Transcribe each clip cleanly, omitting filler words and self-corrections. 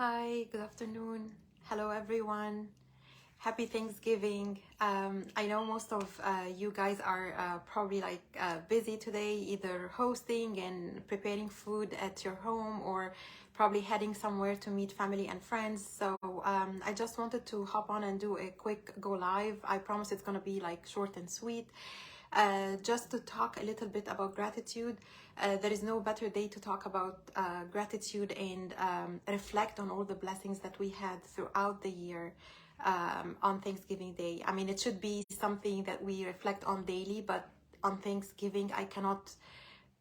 Hi, good afternoon. Hello, everyone. Happy Thanksgiving. I know most of you guys are probably busy today, either hosting and preparing food at your home or probably heading somewhere to meet family and friends. So I just wanted to hop on and do a quick go live. I promise it's going to be like short and sweet. Just to talk a little bit about gratitude. There is no better day to talk about gratitude and reflect on all the blessings that we had throughout the year on Thanksgiving Day. I mean, it should be something that we reflect on daily, but on Thanksgiving, I cannot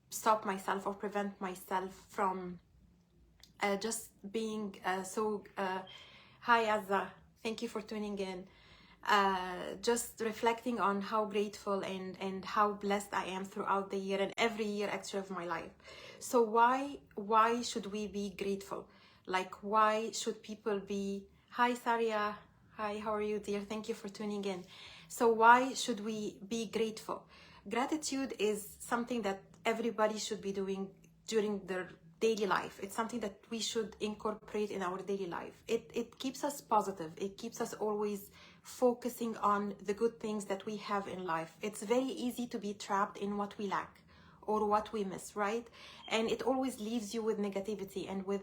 stop myself or prevent myself from just being Hi, Azza. Thank you for tuning in. Just reflecting on how grateful and how blessed I am throughout the year and every year actually of my life. So why should we be grateful? Like, why should people be... Hi, Saria. Hi, how are you, dear? Thank you for tuning in. So why should we be grateful? Gratitude is something that everybody should be doing during their daily life. It's something that we should incorporate in our daily life. It keeps us positive. It keeps us always focusing on the good things that we have in life. It's very easy to be trapped in what we lack or what we miss, right? And it always leaves you with negativity and with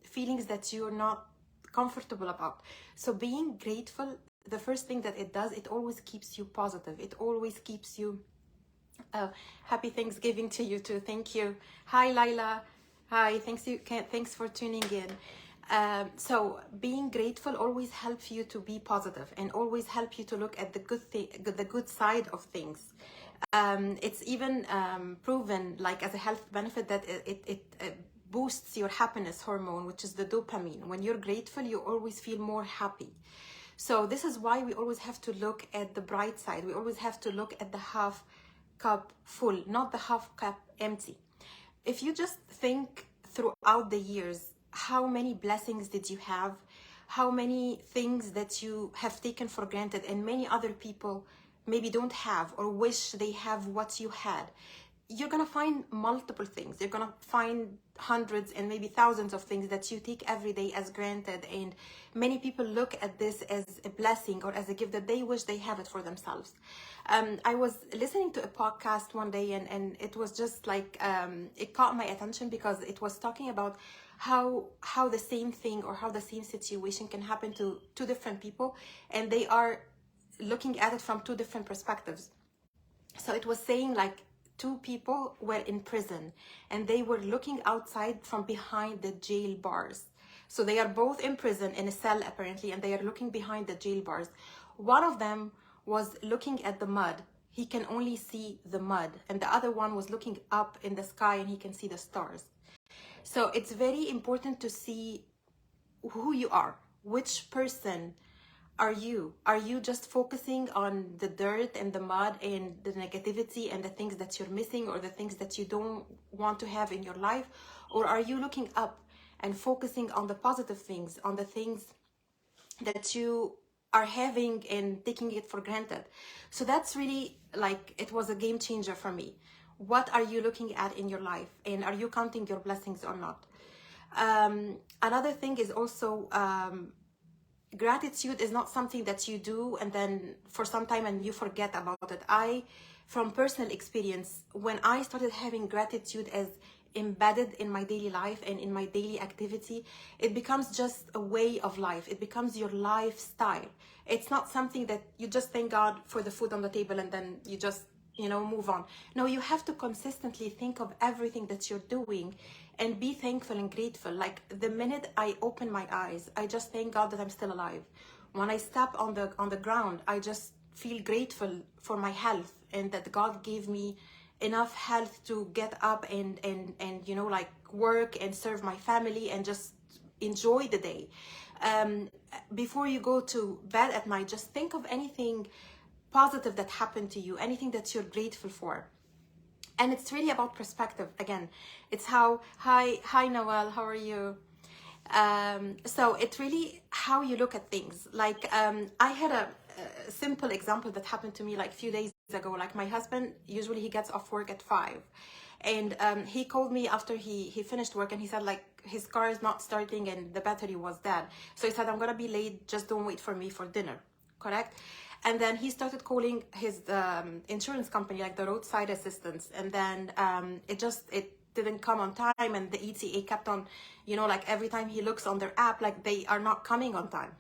feelings that you're not comfortable about. So being grateful, the first thing that it does, it always keeps you positive. It always keeps you... happy Thanksgiving to you too. Thank you. Hi, Laila. Hi. Thanks for tuning in. So being grateful always helps you to be positive and always help you to look at the good side of things. It's even proven, like as a health benefit, that it boosts your happiness hormone, which is the dopamine. When you're grateful, you always feel more happy. So this is why we always have to look at the bright side. We always have to look at the half cup full, not the half cup empty. If you just think throughout the years, how many blessings did you have? How many things that you have taken for granted and many other people maybe don't have or wish they have what you had? You're gonna find multiple things. You're gonna find hundreds and maybe thousands of things that you take every day as granted, and many people look at this as a blessing or as a gift that they wish they have it for themselves. I was listening to a podcast one day and it was just like it caught my attention because it was talking about how the same thing or how the same situation can happen to two different people, and they are looking at it from two different perspectives. So it was saying like two people were in prison and they were looking outside from behind the jail bars. So they are both in prison in a cell apparently, and they are looking behind the jail bars. One of them was looking at the mud. He can only see the mud, and the other one was looking up in the sky and he can see the stars. So it's very important to see who you are. Which person are you? Are you just focusing on the dirt and the mud and the negativity and the things that you're missing or the things that you don't want to have in your life? Or are you looking up and focusing on the positive things, on the things that you are having and taking it for granted? So that's really like, it was a game changer for me. What are you looking at in your life, and are you counting your blessings or not? Another thing is also gratitude is not something that you do and then for some time and you forget about it. From personal experience, when I started having gratitude as embedded in my daily life and in my daily activity, it becomes just a way of life. It becomes your lifestyle. It's not something that you just thank God for the food on the table and then you just move on. No, you have to consistently think of everything that you're doing and be thankful and grateful. Like the minute I open my eyes, I just thank God that I'm still alive. When I step on the ground, I just feel grateful for my health and that God gave me enough health to get up and like work and serve my family and just enjoy the day. Before you go to bed at night, just think of anything positive that happened to you, anything that you're grateful for. And it's really about perspective again. It's how... Hi Noel, how are you? So it's really how you look at things. Like I had a simple example that happened to me like a few days ago. Like my husband, usually he gets off work at 5, And he called me after he finished work, and he said like his car is not starting and the battery was dead. So he said, I'm gonna be late, just don't wait for me for dinner, correct? And then he started calling his insurance company, like the roadside assistance, and then it didn't come on time, and the ETA kept on, you know, like every time he looks on their app, like they are not coming on time.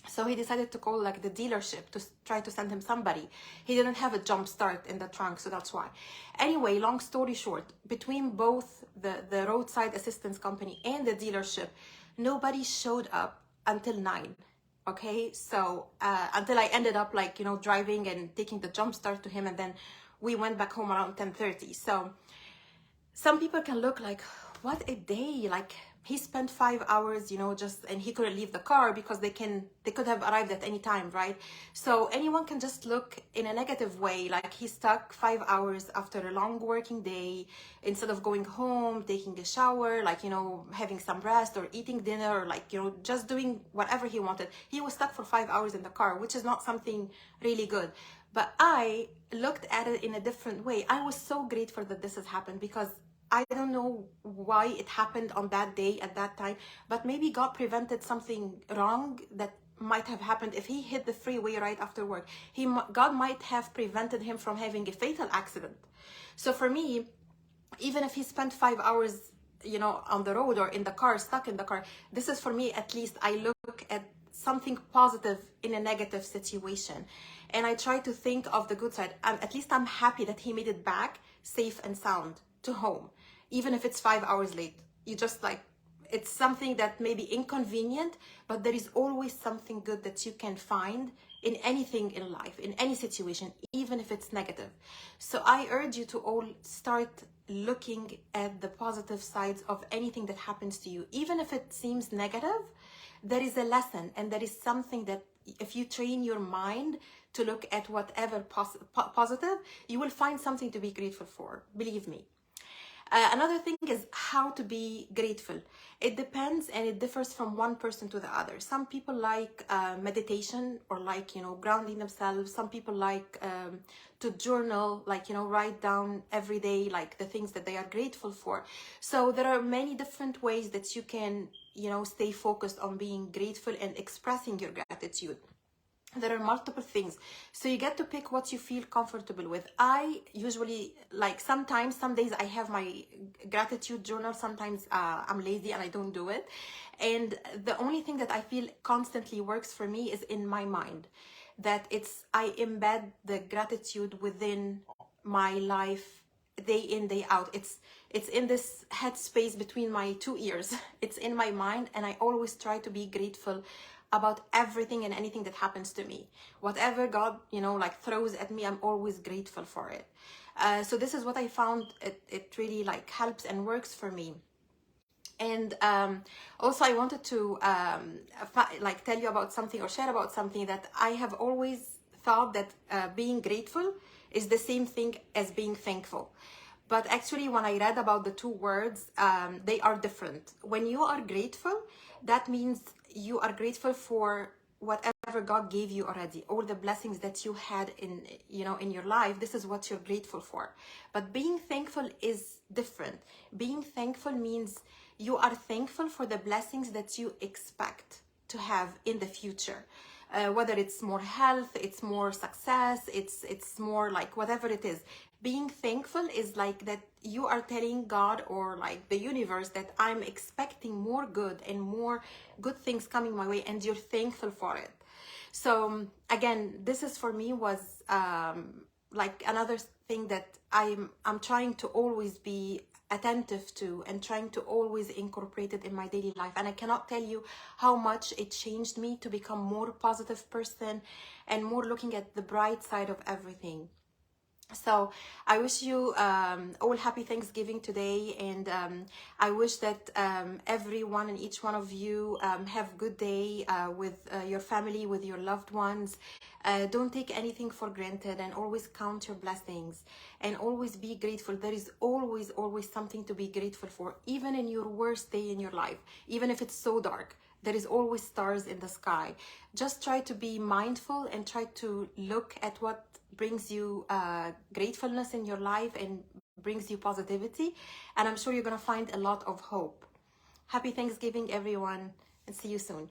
So he decided to call like the dealership to try to send him somebody. He didn't have a jump start in the trunk, so that's why. Anyway, long story short, between both the roadside assistance company and the dealership, nobody showed up until 9. Okay, so until I ended up like, you know, driving and taking the jump start to him, and then we went back home around 10:30. So some people can look like, what a day, like he spent 5 hours, you know, just, and he couldn't leave the car because they could have arrived at any time, right? So anyone can just look in a negative way, like he stuck 5 hours after a long working day, instead of going home, taking a shower, like, you know, having some rest or eating dinner, or like, you know, just doing whatever he wanted. He was stuck for 5 hours in the car, which is not something really good. But I looked at it in a different way. I was so grateful that this has happened, because I don't know why it happened on that day at that time, but maybe God prevented something wrong that might have happened if he hit the freeway right after work. God might have prevented him from having a fatal accident. So for me, even if he spent 5 hours, you know, on the road or in the car, stuck in the car, this is, for me at least, I look at something positive in a negative situation, and I try to think of the good side. At least I'm happy that he made it back safe and sound to home, even if it's 5 hours late. You just like, it's something that may be inconvenient, but there is always something good that you can find in anything in life, in any situation, even if it's negative. So I urge you to all start looking at the positive sides of anything that happens to you. Even if it seems negative, there is a lesson, and there is something that if you train your mind to look at whatever positive, you will find something to be grateful for, believe me. Another thing is how to be grateful. It depends, and it differs from one person to the other. Some people like meditation, or like, you know, grounding themselves. Some people like to journal, like, you know, write down every day like the things that they are grateful for. So there are many different ways that you can, you know, stay focused on being grateful and expressing your gratitude. There are multiple things, so you get to pick what you feel comfortable with. I usually, like, sometimes, some days I have my gratitude journal. Sometimes I'm lazy and I don't do it, and the only thing that I feel constantly works for me is in my mind, that I embed the gratitude within my life, day in, day out. It's in this headspace between my two ears. It's in my mind, and I always try to be grateful about everything and anything that happens to me. Whatever God, you know, like throws at me, I'm always grateful for it. So this is what I found. It really like helps and works for me. And also I wanted to like tell you about something, or share about something, that I have always thought that being grateful is the same thing as being thankful. But actually, when I read about the two words, they are different. When you are grateful, that means you are grateful for whatever God gave you already, all the blessings that you had in, you know, in your life. This is what you're grateful for. But being thankful is different. Being thankful means you are thankful for the blessings that you expect to have in the future. Whether it's more health, it's more success, it's more like whatever it is. Being thankful is like that you are telling God, or like the universe, that I'm expecting more good and more good things coming my way, and you're thankful for it. So again, this is, for me, was like another thing that I'm trying to always be attentive to, and trying to always incorporate it in my daily life. And I cannot tell you how much it changed me to become more positive person, and more looking at the bright side of everything. So I wish you all happy Thanksgiving today, and I wish that everyone and each one of you have good day with your family, with your loved ones. Don't take anything for granted, and always count your blessings, and always be grateful. There is always something to be grateful for, even in your worst day in your life. Even if it's so dark, there is always stars in the sky. Just try to be mindful, and try to look at what brings you gratefulness in your life, and brings you positivity, and I'm sure you're gonna find a lot of hope. Happy Thanksgiving, everyone, and see you soon.